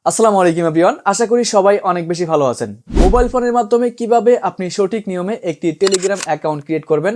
আসসালামু আলাইকুম এভরিওয়ান, আশা করি সবাই অনেক বেশি ভালো আছেন। মোবাইল ফোনের মাধ্যমে কিভাবে আপনি সঠিক নিয়মে একটি টেলিগ্রাম অ্যাকাউন্ট ক্রিয়েট করবেন,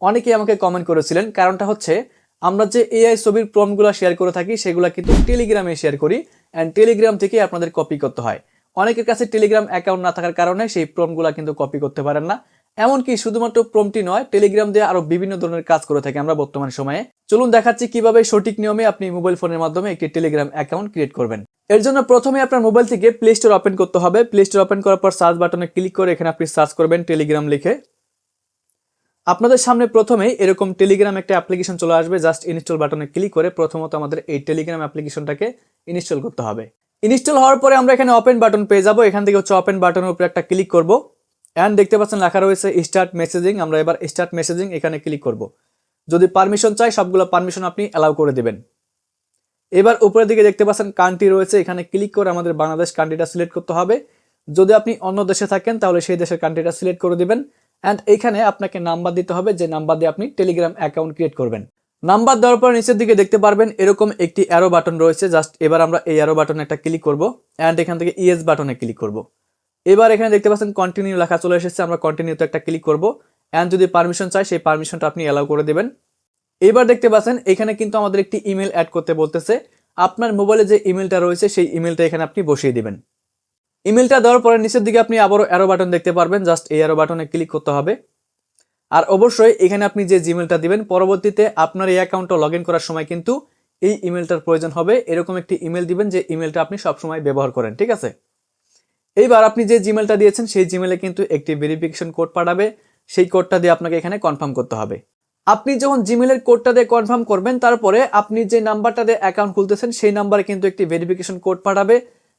অনেকেই আমাকে কমেন্ট করেছিলেন। কারণটা হচ্ছে আমরা যে এআই ছবির প্রম্পটগুলো শেয়ার করে থাকি সেগুলো কিন্তু টেলিগ্রামে শেয়ার করি অ্যান্ড টেলিগ্রাম থেকে আপনাদের কপি করতে হয়। অনেকের কাছে টেলিগ্রাম অ্যাকাউন্ট না থাকার কারণে সেই প্রম্পটগুলো কিন্তু কপি করতে পারেন না। এমনকি শুধুমাত্র প্রম্পটই নয়, টেলিগ্রাম দিয়ে আরো বিভিন্ন ধরনের কাজ করে থাকি আমরা বর্তমান সময়ে। চলুন দেখাচ্ছি কিভাবে সঠিক নিয়মে আপনি মোবাইল ফোনের মাধ্যমে একটি টেলিগ্রাম অ্যাকাউন্ট ক্রিয়েট করবেন। এর জন্য প্রথমে আপনার মোবাইল থেকে প্লে স্টোর ওপেন করতে হবে। প্লে স্টোর ওপেন করার পর সার্চ বাটনে ক্লিক করে এখানে আপনি সার্চ করবেন টেলিগ্রাম লিখে। আপনাদের সামনে প্রথমেই এরকম টেলিগ্রাম একটা অ্যাপ্লিকেশন চলে আসবে। জাস্ট ইনস্টল বাটনে ক্লিক করে প্রথমত আমাদের এই টেলিগ্রাম অ্যাপ্লিকেশনটাকে ইনস্টল করতে হবে। ইনস্টল হওয়ার পরে আমরা এখানে ওপেন বাটন পেয়ে যাব। এখান থেকে হচ্ছে ওপেন বাটনের উপরে একটা ক্লিক করব অ্যান্ড দেখতে পাচ্ছেন লেখা রয়েছে স্টার্ট মেসেজিং। আমরা এবার স্টার্ট মেসেজিং এখানে ক্লিক করব। যদি পারমিশন চাই সবগুলো পারমিশন আপনি অ্যালাউ করে দিবেন। এবার উপরের দিকে দেখতে পাচ্ছেন কান্ট্রি রয়েছে, এখানে ক্লিক করে আমাদের বাংলাদেশ কান্ট্রিটা সিলেক্ট করতে হবে। যদি আপনি অন্য দেশে থাকেন তাহলে সেই দেশের কান্ট্রিটা সিলেক্ট করে দিবেন অ্যান্ড এখানে আপনাকে নাম্বার দিতে হবে, যে নাম্বার দিয়ে আপনি টেলিগ্রাম অ্যাকাউন্ট ক্রিয়েট করবেন। নাম্বার দেওয়ার পর নিচের দিকে দেখতে পারবেন এরকম একটি অ্যারো বাটন রয়েছে। জাস্ট এবার আমরা এই অ্যারো বাটনে একটা ক্লিক করব অ্যান্ড এখান থেকে ইয়েস বাটনে ক্লিক করব। এবার এখানে দেখতে পাচ্ছেন কন্টিনিউ লেখা চলে এসেছে, আমরা কন্টিনিউতে একটা ক্লিক করব অ্যান্ড যদি পারমিশন চাই সেই পারমিশনটা আপনি অ্যালাউ করে দেবেন। এবার দেখতে পাচ্ছেন এখানে কিন্তু আমাদের একটি ইমেল অ্যাড করতে বলতেছে। আপনার মোবাইলে যে ইমেলটা রয়েছে সেই ইমেলটা এখানে আপনি বসিয়ে দিবেন। ইমেলটা দেওয়ার পরে নিচের দিকে আপনি আবারও অ্যারো বাটন দেখতে পারবেন, জাস্ট এই অ্যারো বাটনে ক্লিক করতে হবে। আর অবশ্যই এখানে আপনি যে জিমেলটা দিবেন পরবর্তীতে আপনার এই অ্যাকাউন্টটা লগ ইন করার সময় কিন্তু এই ইমেলটার প্রয়োজন হবে। এরকম একটি ইমেল দিবেন যে ইমেলটা আপনি সবসময় ব্যবহার করেন, ঠিক আছে? এইবার আপনি যে জিমেলটা দিয়েছেন সেই জিমেলে কিন্তু একটি ভেরিফিকেশন কোড পাঠাবে, সেই কোডটা দিয়ে আপনাকে এখানে কনফার্ম করতে হবে। আপনি যখন জিমেলের কোডটা দিয়ে কনফার্ম করবেন তারপরে আপনি যে নাম্বারটা দিয়ে অ্যাকাউন্ট খুলতেছেন সেই নাম্বারে কিন্তু একটি ভেরিফিকেশন কোড পাঠাবে।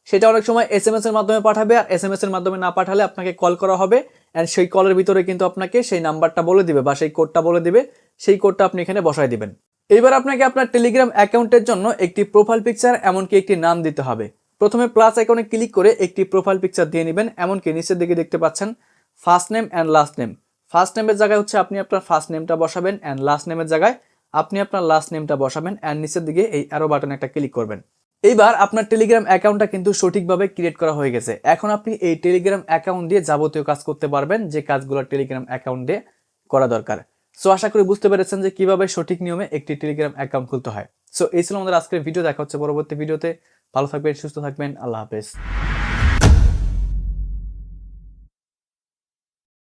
সেটা অনেক সময় এসএমএস এর মাধ্যমে পাঠাবে, আর এসএমএস এর মাধ্যমে না পাঠালে আপনাকে কল করা হবে অ্যান্ড সেই কলের ভিতরে কিন্তু আপনাকে সেই নাম্বারটা বলে দিবে বা সেই কোডটা বলে দিবে। সেই কোডটা আপনি এখানে বসায় দিবেন। এবার আপনাকে আপনার টেলিগ্রাম অ্যাকাউন্টের জন্য একটি প্রোফাইল পিকচার এমনকি একটি নাম দিতে হবে। প্রথমে প্লাস আইকনে ক্লিক করে একটি প্রোফাইল পিকচার দিয়ে নেবেন। এমনকি নিচের দিকে দেখতে পাচ্ছেন first name and last name. First নেমের জায়গায় হচ্ছে আপনি আপনার ফার্স্ট নেমটা বসাবেন অ্যান্ড লাস্ট নেমের জায়গায় আপনি আপনার লাস্ট নেমটা বসাবেন অ্যান্ড নিচের দিকে এই অ্যারো বাটনে একটা ক্লিক করবেন। এইবার আপনার টেলিগ্রাম অ্যাকাউন্টটা কিন্তু সঠিকভাবে ক্রিয়েট করা হয়ে গেছে। এখন আপনি এই টেলিগ্রাম অ্যাকাউন্ট দিয়ে যাবতীয় কাজ করতে পারবেন যে কাজগুলো টেলিগ্রাম অ্যাকাউন্ট দিয়ে করা দরকার। সো আশা করি বুঝতে পেরেছেন যে কিভাবে সঠিক নিয়মে একটি টেলিগ্রাম অ্যাকাউন্ট খুলতে হয়। সো এই ছিল আমাদের আজকের ভিডিও। দেখা হচ্ছে পরবর্তী ভিডিওতে। ভালো থাকবেন, সুস্থ থাকবেন, আল্লাহ হাফেজ।